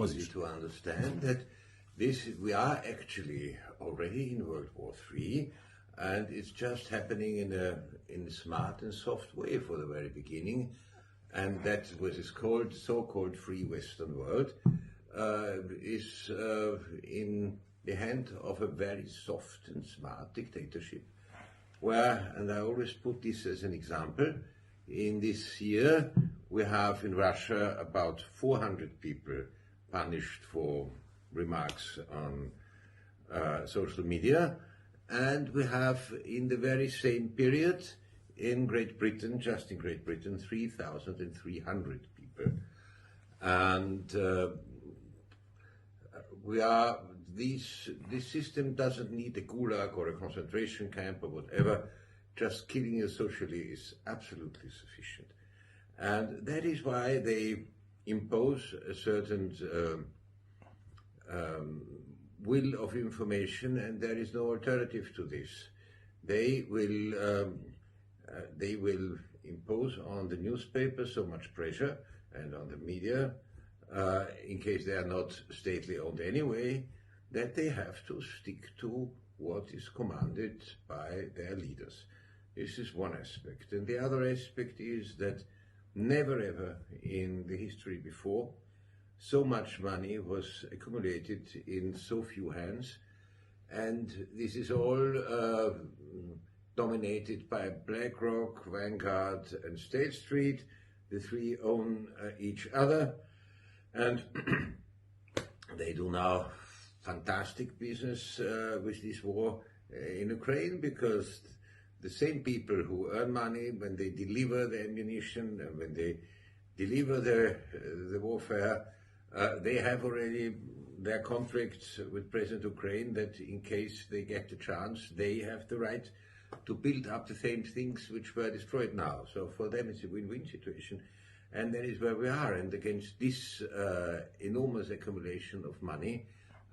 easy to understand that we are actually already in World War III, and it's just happening in a smart and soft way for the very beginning, and that what is called so-called free Western world is in the hand of a very soft and smart dictatorship, where, and I always put this as an example, in this year we have in Russia about 400 people punished for remarks on social media, and we have in the very same period in Great Britain, just in Great Britain, 3,300 people. And this system doesn't need a gulag or a concentration camp or whatever. Just killing you socially is absolutely sufficient. And that is why they impose a certain will of information, and there is no alternative to this. They will impose on the newspaper so much pressure, and on the media, in case they are not stately owned anyway, that they have to stick to what is commanded by their leaders. This is one aspect. And the other aspect is that never ever in the history before so much money was accumulated in so few hands, and this is all dominated by BlackRock, Vanguard and State Street. The three own each other, and they do now fantastic business with this war in Ukraine, because the same people who earn money when they deliver the ammunition and when they deliver the warfare, they have already their contracts with President Ukraine that in case they get the chance, they have the right to build up the same things which were destroyed now. So for them it's a win-win situation, and that is where we are. And against this enormous accumulation of money,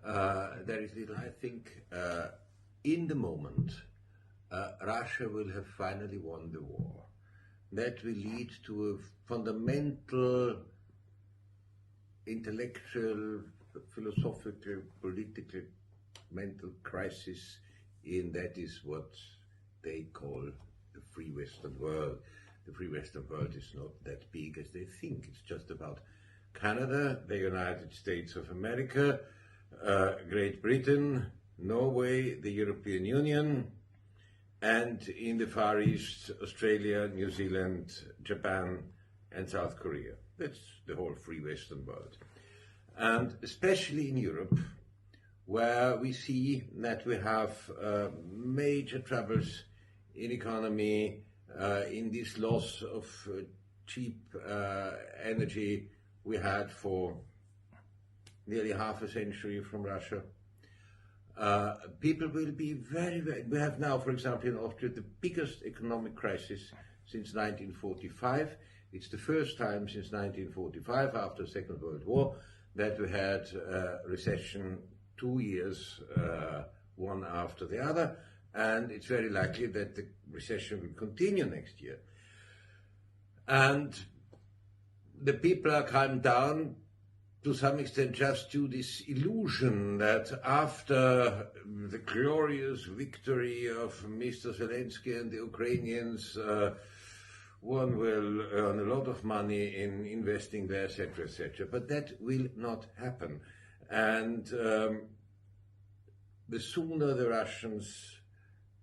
there is little, I think, in the moment, Russia will have finally won the war. That will lead to a fundamental intellectual, philosophical, political, mental crisis, and that is what they call the free Western world. The free Western world is not that big as they think. It's just about Canada, the United States of America, Great Britain, Norway, the European Union, and in the Far East, Australia, New Zealand, Japan, and South Korea. That's the whole free Western world. And especially in Europe, where we see that we have major troubles in economy, in this loss of cheap energy we had for nearly half a century from Russia. People will be very, we have now, for example, in Austria, the biggest economic crisis since 1945. It's the first time since 1945, after the Second World War, that we had a recession 2 years, one after the other, and it's very likely that the recession will continue next year. And the people are calmed down to some extent just to this illusion that after the glorious victory of Mr. Zelensky and the Ukrainians, one will earn a lot of money in investing there, etc., etc. But that will not happen. And the sooner the Russians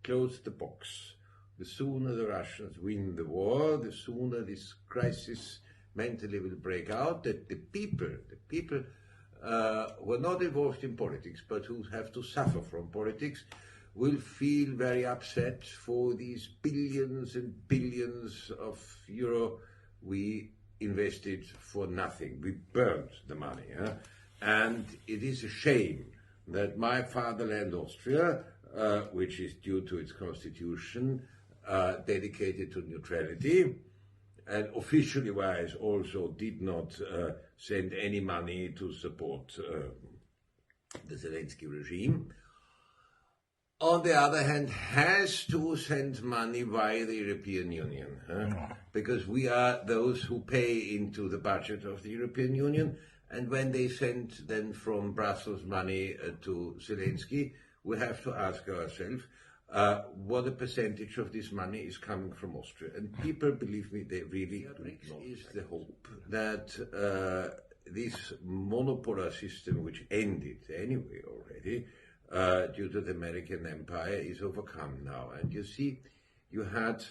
close the box, the sooner the Russians win the war, the sooner this crisis mentally will break out, that the people who are not involved in politics but who have to suffer from politics will feel very upset for these billions and billions of euro we invested for nothing. We burned the money. And it is a shame that my fatherland Austria, which is due to its constitution, dedicated to neutrality, and officially wise also did not send any money to support the Zelensky regime, on the other hand has to send money via the European Union, because we are those who pay into the budget of the European Union, And when they send then from Brussels money to Zelensky, we have to ask ourselves what a percentage of this money is coming from Austria. And people, believe me, they really do not. Is the hope that this monopolar system, which ended anyway already due to the American empire, is overcome now. And you see, you had,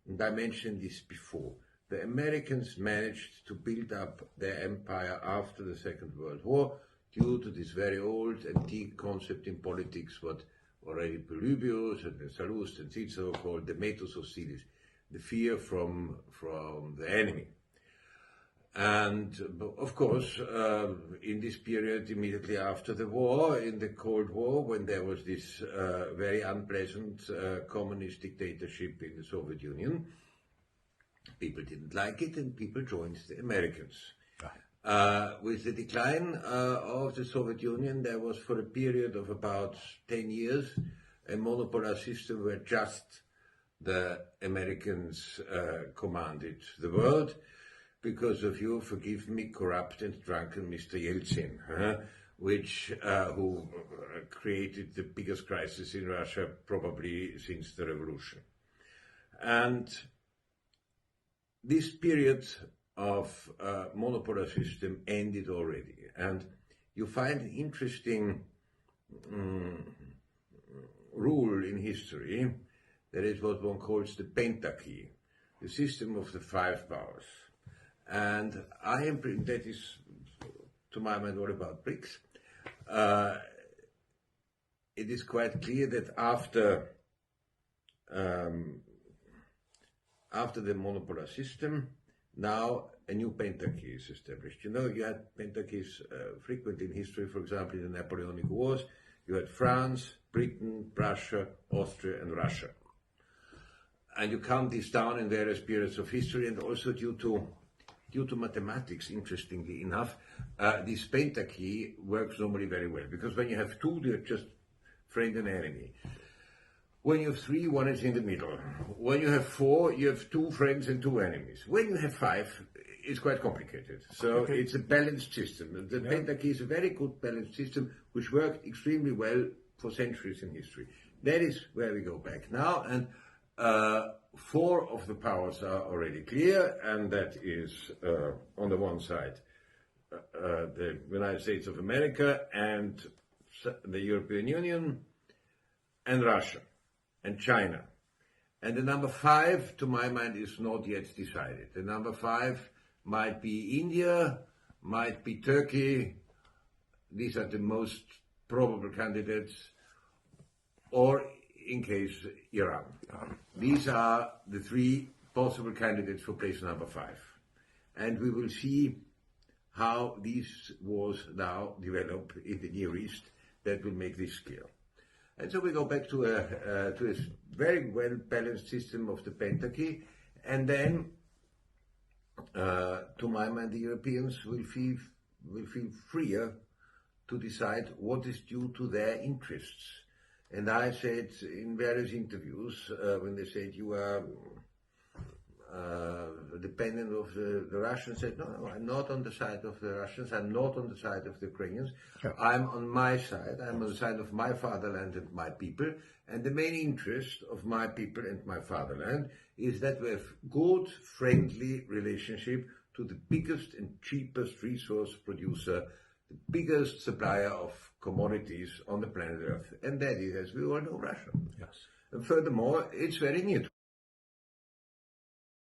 and I mentioned this before, the Americans managed to build up their empire after the Second World War due to this very old antique concept in politics, what already Polybius and Sallust and Cicero called the metus hostilis, the fear from the enemy. And of course, in this period immediately after the war, in the Cold War, when there was this very unpleasant communist dictatorship in the Soviet Union, people didn't like it and people joined the Americans. With the decline of the Soviet Union, there was for a period of about 10 years a monopolar system where just the Americans commanded the world because of you, forgive me, corrupt and drunken Mr. Yeltsin, who created the biggest crisis in Russia probably since the revolution. And this period of monopolar system ended already, and you find an interesting rule in history. That is what one calls the pentarchy, the system of the five powers. And that is, to my mind, all about BRICS. It is quite clear that after the monopolar system, now a new pentarchy is established. You know, you had pentarchies frequently in history. For example, in the Napoleonic Wars, you had France, Britain, Prussia, Austria, and Russia. And you count this down in various periods of history, and also due to mathematics, interestingly enough, this pentarchy works normally very well, because when you have two, they're just friend and enemy. When you have three, one is in the middle. When you have four, you have two friends and two enemies. When you have five, it's quite complicated. So it's a balanced system. The pentarchy is a very good balanced system, which worked extremely well for centuries in history. That is where we go back now, and four of the powers are already clear, and that is, on the one side, the United States of America and the European Union and Russia and China. And the number five, to my mind, is not yet decided. The number five might be India, might be Turkey. These are the most probable candidates, or in case Iran. These are the three possible candidates for place number five. And we will see how these wars now develop in the Near East. That will make this clear. And so we go back to a very well-balanced system of the pentarchy, and then, to my mind, the Europeans will feel freer to decide what is due to their interests. And I said in various interviews, when they said you are dependent of the Russians, said, no, I'm not on the side of the Russians, I'm not on the side of the Ukrainians, I'm on my side, I'm on the side of my fatherland and my people, and the main interest of my people and my fatherland is that we have good, friendly relationship to the biggest and cheapest resource producer, the biggest supplier of commodities on the planet Earth, and that is, as we all know, Russia. Yes. And furthermore, it's very near to